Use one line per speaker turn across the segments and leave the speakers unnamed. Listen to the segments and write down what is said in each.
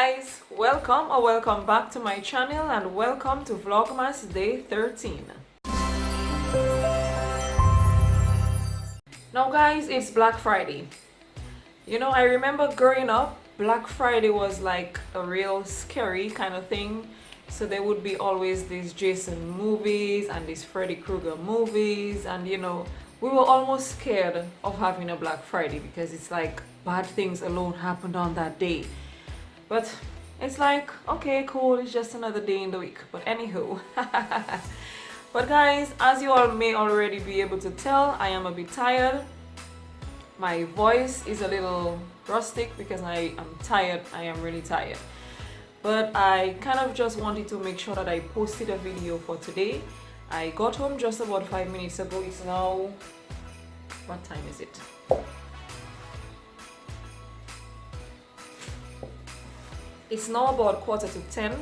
guys, welcome back to my channel and welcome to Vlogmas day 13. Now guys, it's Black Friday. You know, I remember growing up, Black Friday was like a real scary kind of thing. So there would be always these Jason movies and these Freddy Krueger movies, and you know, we were almost scared of having a Black Friday because it's like bad things alone happened on that day. But it's like, okay, cool, it's just another day in the week. But anywho, but guys, as you all may already be able to tell, I am a bit tired. My voice is a little rustic because I am tired. I am really tired. But I kind of just wanted to make sure that I posted a video for today. I got home just about 5 minutes ago. It's now, what time is it? It's now about 9:45,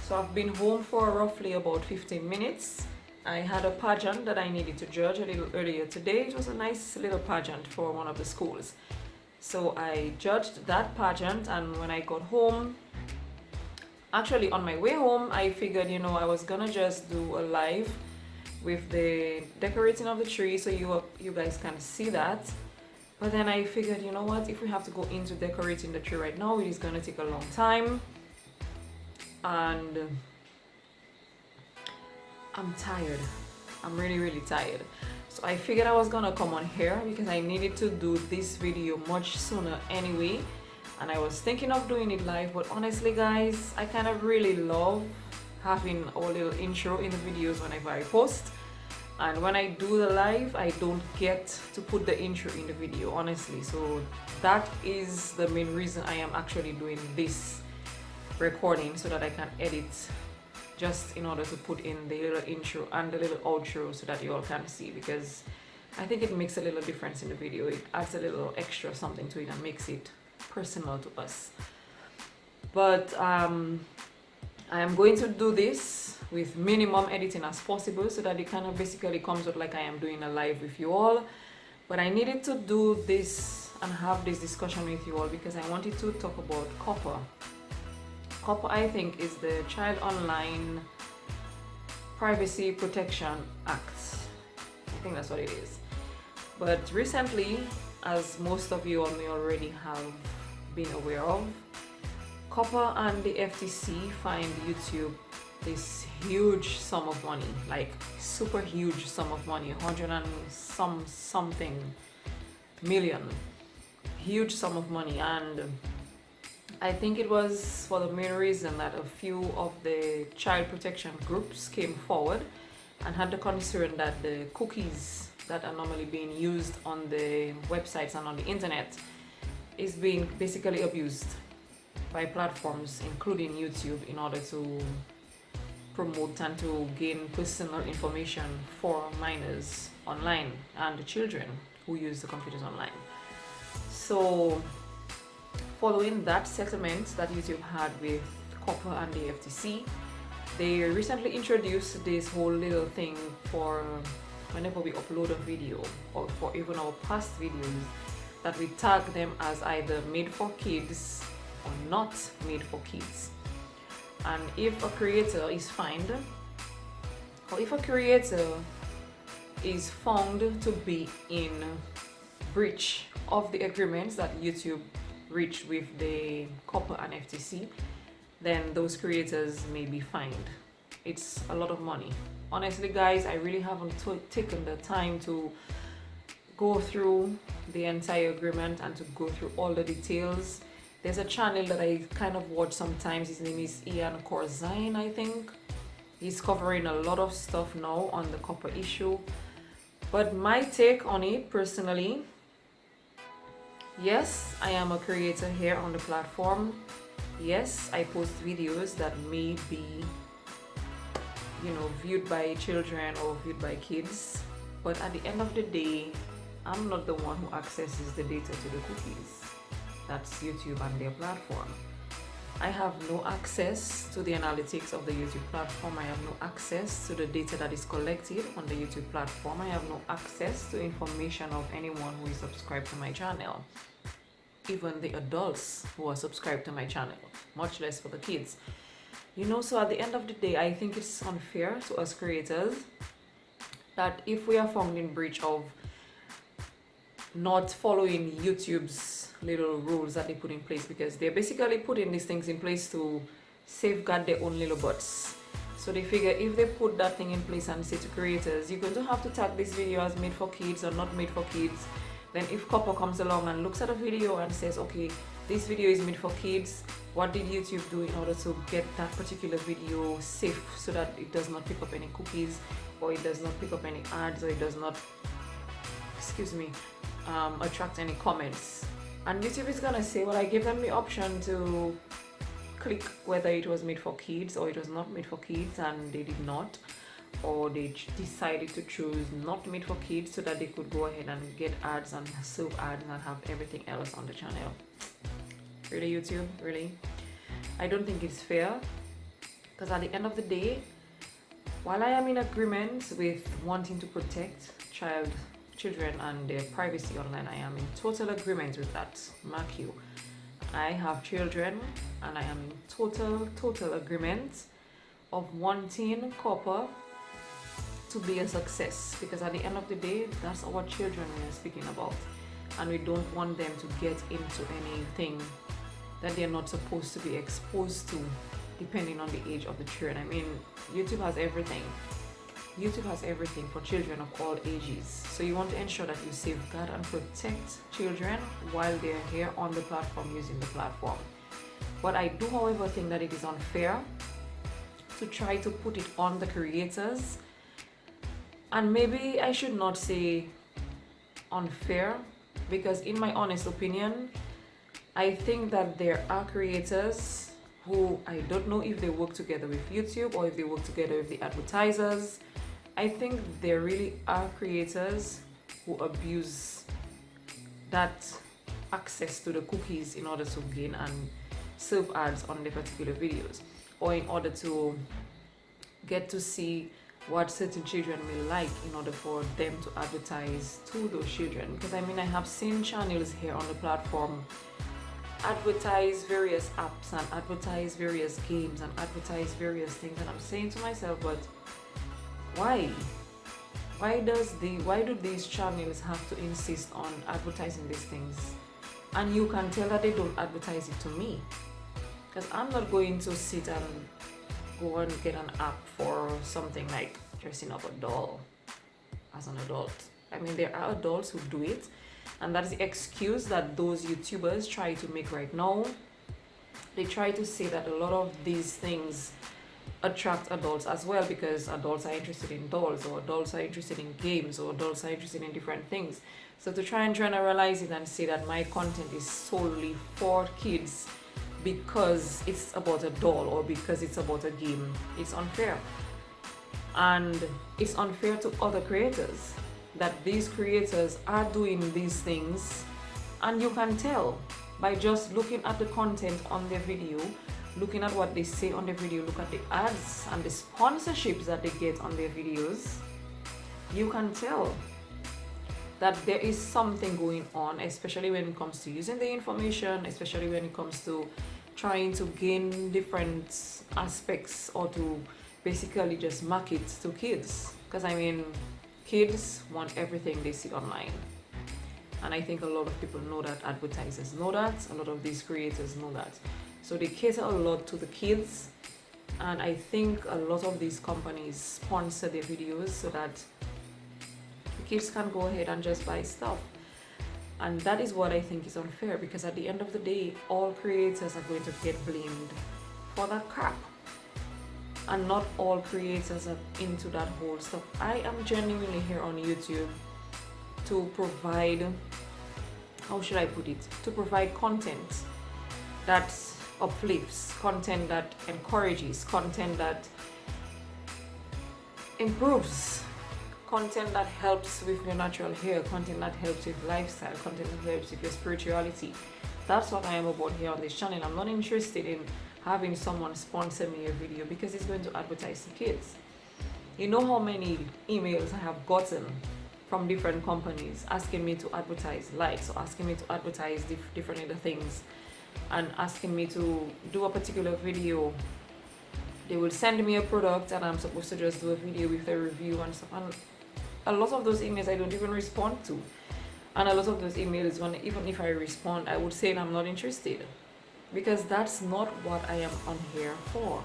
so I've been home for roughly about 15 minutes. I had a pageant that I needed to judge a little earlier today. It was a nice little pageant for one of the schools. So I judged that pageant, and when I got home, actually on my way home, I figured, you know, I was gonna just do a live with the decorating of the tree so you guys can see that. But then I figured, you know what, if we have to go into decorating the tree right now, it is going to take a long time. And I'm tired. I'm really tired. So I figured I was going to come on here because I needed to do this video much sooner anyway. And I was thinking of doing it live, but honestly guys, I kind of really love having a little intro in the videos whenever I post. And when I do the live, I don't get to put the intro in the video, honestly. So that is the main reason I am actually doing this recording, so that I can edit just in order to put in the little intro and the little outro so that you all can see, because I think it makes a little difference in the video. It adds a little extra something to it and makes it personal to us. But I am going to do this with minimum editing as possible so that it kind of basically comes out like I am doing a live with you all. But I needed to do this and have this discussion with you all because I wanted to talk about Coppa. Coppa, I think, is the Child Online Privacy Protection Act. I think that's what it is. But recently, as most of you all may already have been aware of, Coppa and the FTC fined YouTube this huge sum of money, like super huge sum of money, 100 and something million, huge sum of money. And I think it was for the main reason that a few of the child protection groups came forward and had the concern that the cookies that are normally being used on the websites and on the internet is being basically abused by platforms including YouTube in order to promote and to gain personal information for minors online and the children who use the computers online. So following that settlement that YouTube had with Coppa and the FTC, they recently introduced this whole little thing for whenever we upload a video, or for even our past videos, that we tag them as either made for kids or not made for kids. And if a creator is fined, or if a creator is found to be in breach of the agreements that YouTube reached with the Coppa and FTC, then those creators may be fined. It's a lot of money. Honestly guys, I really haven't taken the time to go through the entire agreement and to go through all the details. There's a channel that I kind of watch sometimes. His name is Ian Corzine, I think. He's covering a lot of stuff now on the Coppa issue. But my take on it personally, yes, I am a creator here on the platform. Yes, I post videos that may be, you know, viewed by children or viewed by kids. But at the end of the day, I'm not the one who accesses the data to the cookies. That's YouTube and their platform. I have no access to the analytics of the YouTube platform. I have no access to the data that is collected on the YouTube platform. I have no access to information of anyone who is subscribed to my channel. even the adults who are subscribed to my channel, much less for the kids. You know, so at the end of the day, I think it's unfair to us creators that if we are found in breach of not following YouTube's little rules that they put in place, because they're basically putting these things in place to safeguard their own little butts. So they figure if they put that thing in place and say to creators, you're going to have to tag this video as made for kids or not made for kids, then if Coppa comes along and looks at a video and says, okay, this video is made for kids, what did YouTube do in order to get that particular video safe so that it does not pick up any cookies, or it does not pick up any ads, or it does not, excuse me, attract any comments? And YouTube is gonna say, well, I gave them the option to click whether it was made for kids or it was not made for kids, and they did not, or they decided to choose not made for kids so that they could go ahead and get ads and serve ads and have everything else on the channel. Really, YouTube? Really? I don't think it's fair, because at the end of the day, while I am in agreement with wanting to protect children and their privacy online, I am in total agreement with that. Mark you, I have children, and I am in total agreement of wanting Coppa to be a success, because at the end of the day, that's our children we are speaking about, and we don't want them to get into anything that they're not supposed to be exposed to, depending on the age of the children. I mean, YouTube has everything. YouTube has everything for children of all ages. So you want to ensure that you safeguard and protect children while they're here on the platform, using the platform. But I do, however, think that it is unfair to try to put it on the creators. And maybe I should not say unfair, because in my honest opinion, I think that there are creators who, I don't know if they work together with YouTube or if they work together with the advertisers. I think there really are creators who abuse that access to the cookies in order to gain and serve ads on their particular videos, or in order to get to see what certain children may like in order for them to advertise to those children. Because I mean, I have seen channels here on the platform advertise various apps and advertise various games and advertise various things, and I'm saying to myself, but why do these channels have to insist on advertising these things? And you can tell that they don't advertise it to me, because I'm not going to sit and go and get an app for something like dressing up a doll as an adult. I mean, there are adults who do it, and that's the excuse that those YouTubers try to make right now. They try to say that a lot of these things attract adults as well, because adults are interested in dolls, or adults are interested in games, or adults are interested in different things. So to try and generalize it and say that my content is solely for kids because it's about a doll or because it's about a game, it's unfair. And it's unfair to other creators, that these creators are doing these things, and you can tell by just looking at the content on their video, looking at what they say on their video, look at the ads and the sponsorships that they get on their videos. You can tell that there is something going on, especially when it comes to using the information, especially when it comes to trying to gain different aspects, or to basically just market to kids. Because I mean, kids want everything they see online, and I think a lot of people know that, advertisers know that, a lot of these creators know that. So they cater a lot to the kids, and I think a lot of these companies sponsor their videos so that the kids can go ahead and just buy stuff. And that is what I think is unfair, because at the end of the day, all creators are going to get blamed for that crap, and not all creators are into that whole stuff. I am genuinely here on YouTube to provide, how should I put it, to provide content that uplifts, content that encourages, content that improves, content that helps with your natural hair, content that helps with lifestyle, content that helps with your spirituality. That's what I am about here on this channel. I'm not interested in having someone sponsor me a video because it's going to advertise to kids. You know how many emails I have gotten from different companies asking me to advertise likes, or asking me to advertise different other things, and asking me to do a particular video. They will send me a product and I'm supposed to just do a video with a review and stuff. And a lot of those emails I don't even respond to. And a lot of those emails, even if I respond, I would say I'm not interested. Because that's not what I am on here for.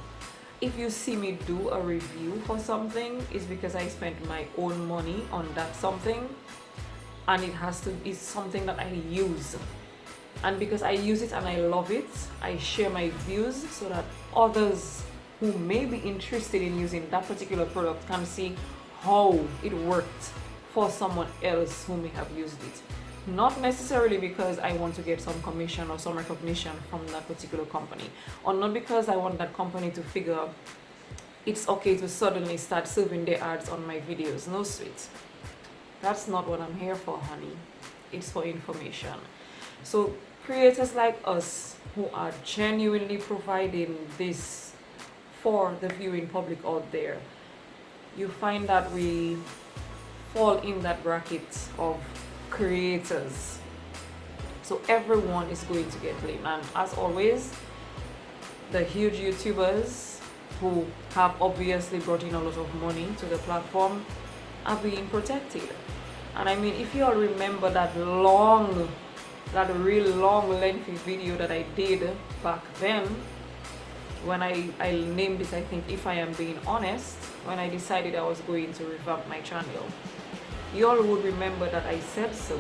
If you see me do a review for something, it's because I spent my own money on that something, and it's something that I use. And because I use it and I love it, I share my views so that others who may be interested in using that particular product can see how it worked for someone else who may have used it. Not necessarily because I want to get some commission or some recognition from that particular company, or not because I want that company to figure it's okay to suddenly start serving their ads on my videos. No, sweet. That's not what I'm here for, honey. It's for information. So creators like us who are genuinely providing this for the viewing public out there, you find that we fall in that bracket of creators. So everyone is going to get blamed, and as always, the huge YouTubers who have obviously brought in a lot of money to the platform are being protected. And I mean, if you all remember that real long lengthy video that I did back then, when I named it, I think, If I Am Being Honest, when I decided I was going to revamp my channel, you all would remember that I said so.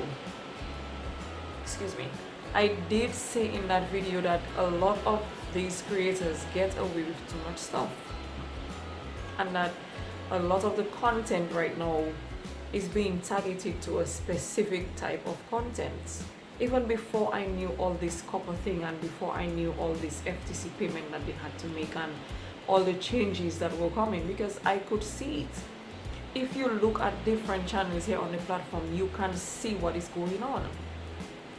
Excuse me. I did say in that video that a lot of these creators get away with too much stuff, and that a lot of the content right now is being targeted to a specific type of content. Even before I knew all this Coppa thing, and before I knew all this FTC payment that they had to make, and all the changes that were coming, because I could see it. If you look at different channels here on the platform, you can see what is going on.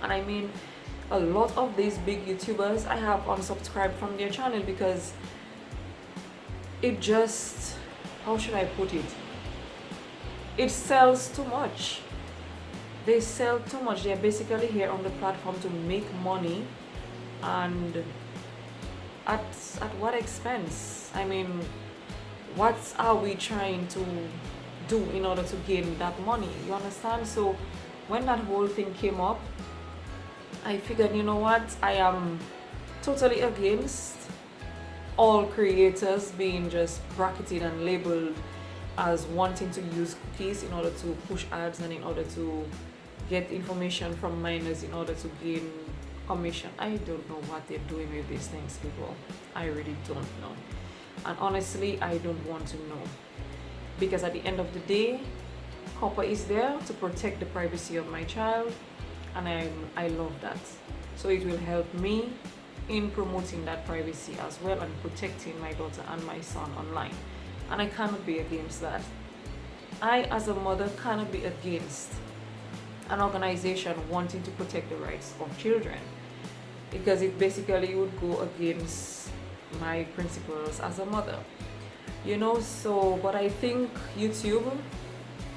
And I mean, a lot of these big YouTubers, I have unsubscribed from their channel because it just, how should I put it? It sells too much. They sell too much. They're basically here on the platform to make money, and at what expense? I mean, what are we trying to do in order to gain that money? You understand? So when that whole thing came up, I figured, you know what, I am totally against all creators being just bracketed and labeled as wanting to use cookies in order to push ads and in order to get information from minors in order to gain commission. I don't know what they're doing with these things, people. I really don't know. And honestly, I don't want to know. Because at the end of the day, Coppa is there to protect the privacy of my child, and I love that. So it will help me in promoting that privacy as well, and protecting my daughter and my son online. And I cannot be against that. I, as a mother, cannot be against an organization wanting to protect the rights of children, because it basically would go against my principles as a mother, you know. So, but I think YouTube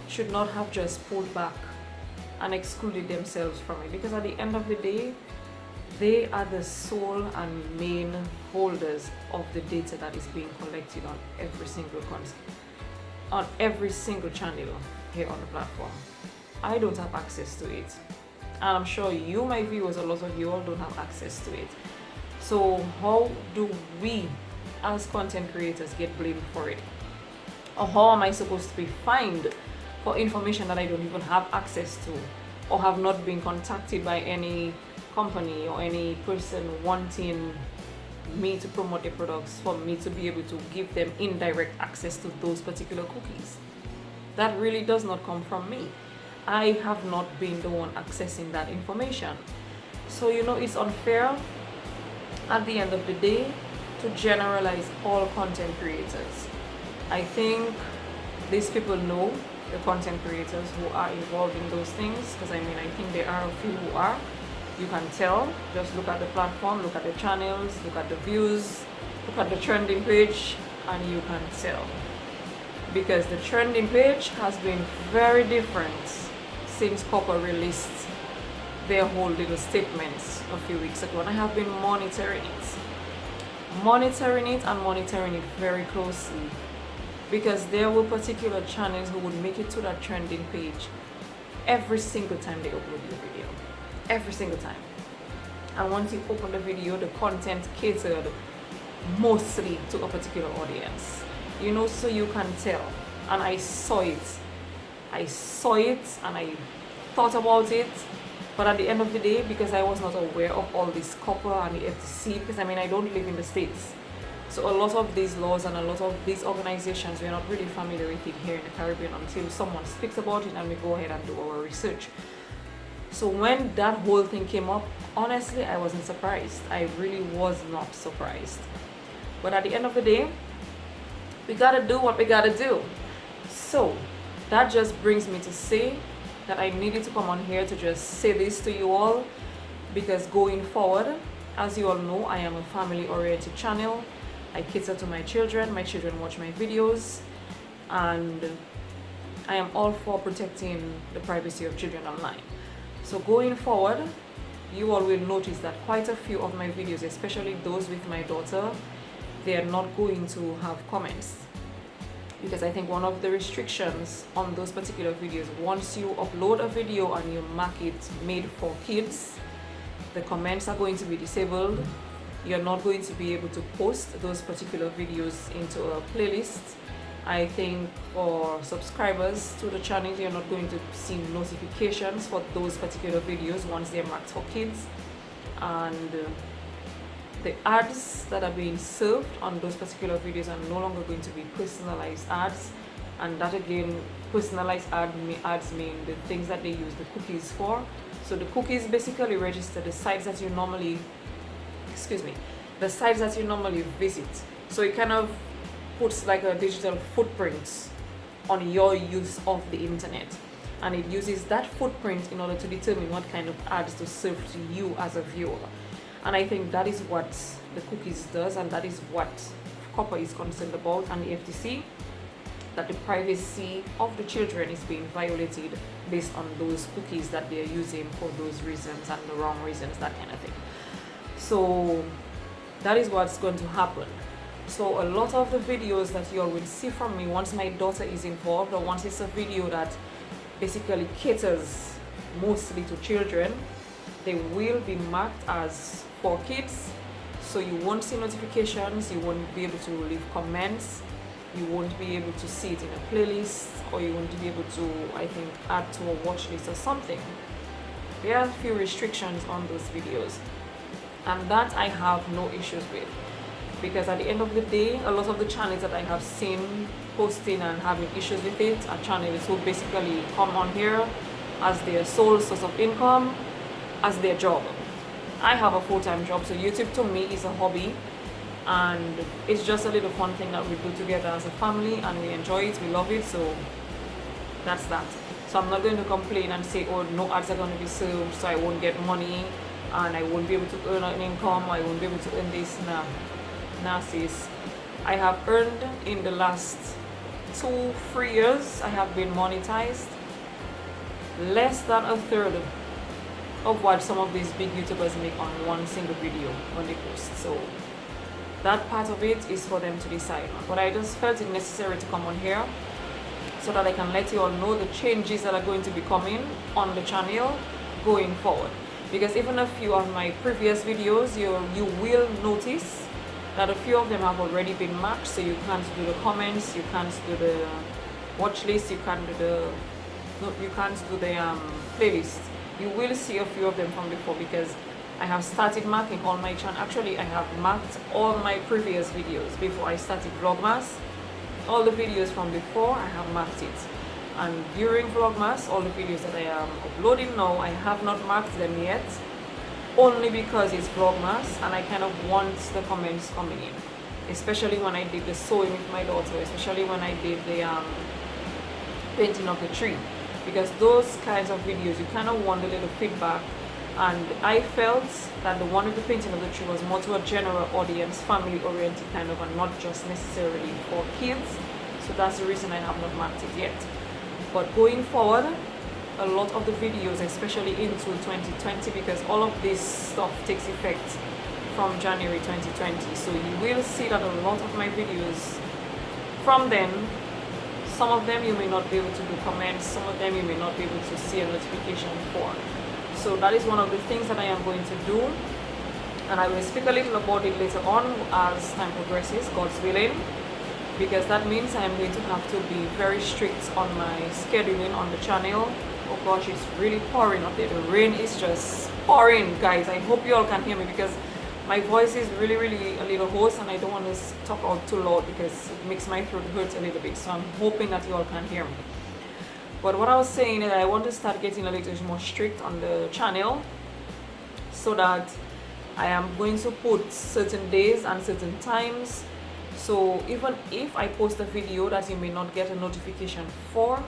should not have just pulled back and excluded themselves from it, because at the end of the day, they are the sole and main holders of the data that is being collected on every single channel here on the platform. I don't have access to it, and I'm sure you, my viewers, a lot of you all don't have access to it. So how do we as content creators get blamed for it? Or how am I supposed to be fined for information that I don't even have access to, or have not been contacted by any company or any person wanting me to promote their products, for me to be able to give them indirect access to those particular cookies? That really does not come from me. I have not been the one accessing that information. So, you know, it's unfair at the end of the day to generalize all content creators. I think these people know the content creators who are involved in those things, because I mean, I think there are a few who are. You can tell. Just look at the platform, look at the channels, look at the views, look at the trending page, and you can tell. because the trending page has been very different since Coppa released their whole little statements a few weeks ago, and I have been monitoring it very closely, because there were particular channels who would make it to that trending page every single time they upload your video, every single time. And once you open the video, the content catered mostly to a particular audience, you know, so you can tell. And I saw it and I thought about it, but at the end of the day, because I was not aware of all this Coppa and the FTC, because I mean, I don't live in the States, so a lot of these laws and a lot of these organizations, we're not really familiar with it here in the Caribbean until someone speaks about it and we go ahead and do our research. So when that whole thing came up, honestly, I wasn't surprised. I really was not surprised. But at the end of the day, we gotta do what we gotta do. So that just brings me to say that I needed to come on here to just say this to you all, because going forward, as you all know, I am a family-oriented channel. I cater to my children watch my videos, and I am all for protecting the privacy of children online. So going forward, you all will notice that quite a few of my videos, especially those with my daughter, they are not going to have comments, because I think one of the restrictions on those particular videos, once you upload a video and you mark it made for kids, the comments are going to be disabled. You're not going to be able to post those particular videos into a playlist. I think for subscribers to the channel, you're not going to see notifications for those particular videos once they're marked for kids. And the ads that are being served on those particular videos are no longer going to be personalized ads. And that again, personalized ads mean the things that they use the cookies for. So the cookies basically register the sites that you normally, the sites that you normally visit. So it kind of puts like a digital footprint on your use of the internet, and it uses that footprint in order to determine what kind of ads to serve to you as a viewer. And I think that is what the cookies does, and that is what Coppa is concerned about, and the FTC, that the privacy of the children is being violated based on those cookies that they're using for those reasons and the wrong reasons, that kind of thing. So that is what's going to happen. So a lot of the videos that you all will see from me, once my daughter is involved, or once it's a video that basically caters mostly to children, they will be marked as for kids. So you won't see notifications, you won't be able to leave comments, you won't be able to see it in a playlist, or you won't be able to, I think, add to a watch list or something. There are a few restrictions on those videos, and that I have no issues with, because at the end of the day, a lot of the channels that I have seen posting and having issues with it are channels who basically come on here as their sole source of income, as their job. I have a full-time job, so YouTube to me is a hobby, and it's just a little fun thing that we do together as a family, and we enjoy it, we love it. So that's that. So I'm not going to complain and say, oh, no ads are going to be served, so I won't get money and I won't be able to earn an income, I won't be able to earn this. Nah, sis. I have earned in the last 2-3 years, I have been monetized less than a third of what some of these big YouTubers make on one single video when they post. So that part of it is for them to decide on. But I just felt it necessary to come on here so that I can let you all know the changes that are going to be coming on the channel going forward. Because even a few of my previous videos, you will notice that a few of them have already been marked, so you can't do the comments, you can't do the watch list, you can't do the playlist. You will see a few of them from before, because I have started marking all my channel. Actually, I have marked all my previous videos before I started Vlogmas. All the videos from before, I have marked it. And during Vlogmas, all the videos that I am uploading now, I have not marked them yet, only because it's Vlogmas and I kind of want the comments coming in. Especially when I did the sewing with my daughter, especially when I did the painting of the tree. Because those kinds of videos, you kind of want a little feedback. And I felt that the one with the painting of the tree was more to a general audience, family oriented kind of, and not just necessarily for kids. So that's the reason I have not marked it yet. But going forward, a lot of the videos, especially into 2020, because all of this stuff takes effect from January 2020. So you will see that a lot of my videos from then, some of them you may not be able to do comments, some of them you may not be able to see a notification for. So that is one of the things that I am going to do, and I will speak a little about it later on as time progresses, God's willing, because that means I am going to have to be very strict on my scheduling on the channel. Oh gosh, it's really pouring up there. The rain is just pouring, guys. I hope you all can hear me because my voice is really a little hoarse, and I don't want to talk out too loud because it makes my throat hurt a little bit. So I'm hoping that you all can hear me. But what I was saying is I want to start getting a little more strict on the channel, so that I am going to put certain days and certain times. So even if I post a video that you may not get a notification for,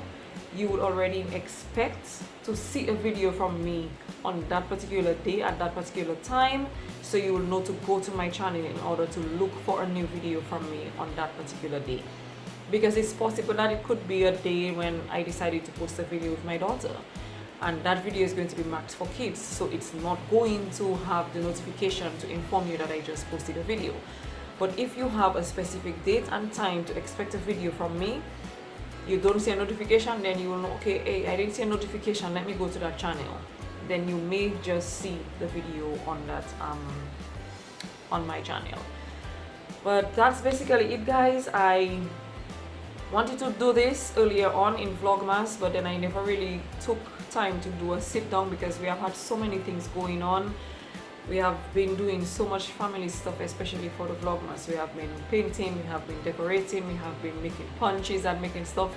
you would already expect to see a video from me on that particular day at that particular time, so you will know to go to my channel in order to look for a new video from me on that particular day. Because it's possible that it could be a day when I decided to post a video with my daughter, and that video is going to be marked for kids, so it's not going to have the notification to inform you that I just posted a video. But if you have a specific date and time to expect a video from me, you don't see a notification, then you will know, okay, hey, I didn't see a notification, let me go to that channel. Then you may just see the video on that on my channel. But that's basically it, guys. I wanted to do this earlier on in Vlogmas, but then I never really took time to do a sit down because we have had so many things going on. We have been doing so much family stuff, especially for the Vlogmas. We have been painting, we have been decorating, we have been making punches and making stuff,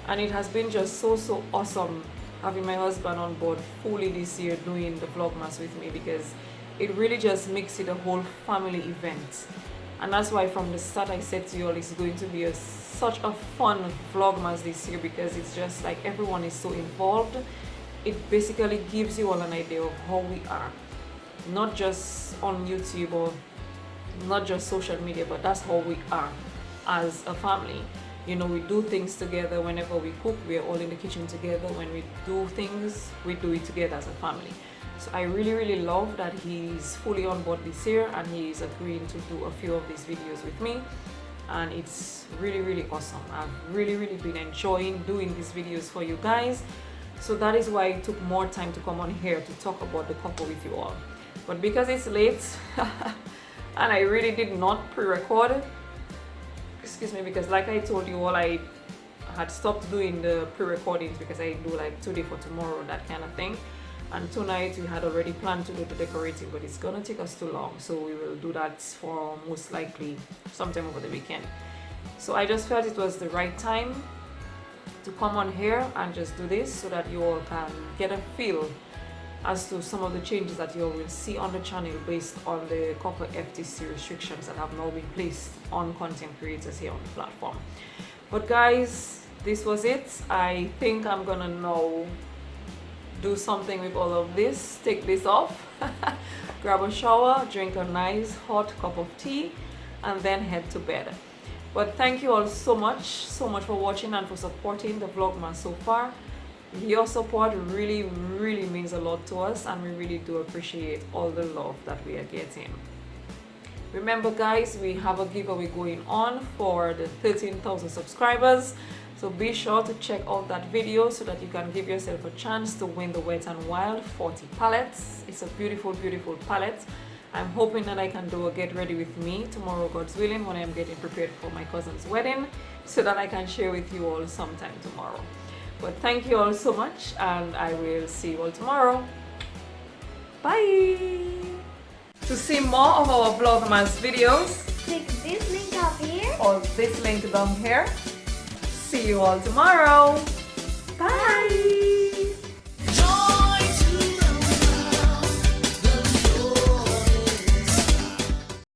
and it has been just so awesome having my husband on board fully this year doing the Vlogmas with me, because it really just makes it a whole family event. And that's why from the start I said to you all, it's going to be such a fun Vlogmas this year, because it's just like everyone is so involved. It basically gives you all an idea of how we are, not just on YouTube or not just social media, but that's how we are as a family. You know, we do things together. Whenever we cook, we are all in the kitchen together. When we do things, we do it together as a family. So I really love that he's fully on board this year, and he's agreeing to do a few of these videos with me, and it's really awesome. I've really been enjoying doing these videos for you guys. So that is why it took more time to come on here to talk about the Coppa with you all. But because it's late and I really did not pre-record, excuse me, because like I told you all, I had stopped doing the pre-recordings because I do like today for tomorrow, that kind of thing. And tonight we had already planned to do the decorating, but it's gonna take us too long, so we will do that for most likely sometime over the weekend. So I just felt it was the right time to come on here and just do this, so that you all can get a feel as to some of the changes that you all will see on the channel based on the Coppa FTC restrictions that have now been placed on content creators here on the platform. But guys, this was it. I think I'm gonna now do something with all of this, take this off, grab a shower, drink a nice hot cup of tea, and then head to bed. But thank you all so much for watching and for supporting the Vlogmas so far. Your support really means a lot to us, and we really do appreciate all the love that we are getting. Remember guys, we have a giveaway going on for the 13,000 subscribers, so be sure to check out that video so that you can give yourself a chance to win the Wet n Wild 40 palettes. It's a beautiful palette. I'm hoping that I can do a get ready with me tomorrow, God's willing, when I'm getting prepared for my cousin's wedding, so that I can share with you all sometime tomorrow. But thank you all so much, and I will see you all tomorrow. Bye! To see more of our Vlogmas videos,
click this link up here
or this link down here. See you all tomorrow. Bye!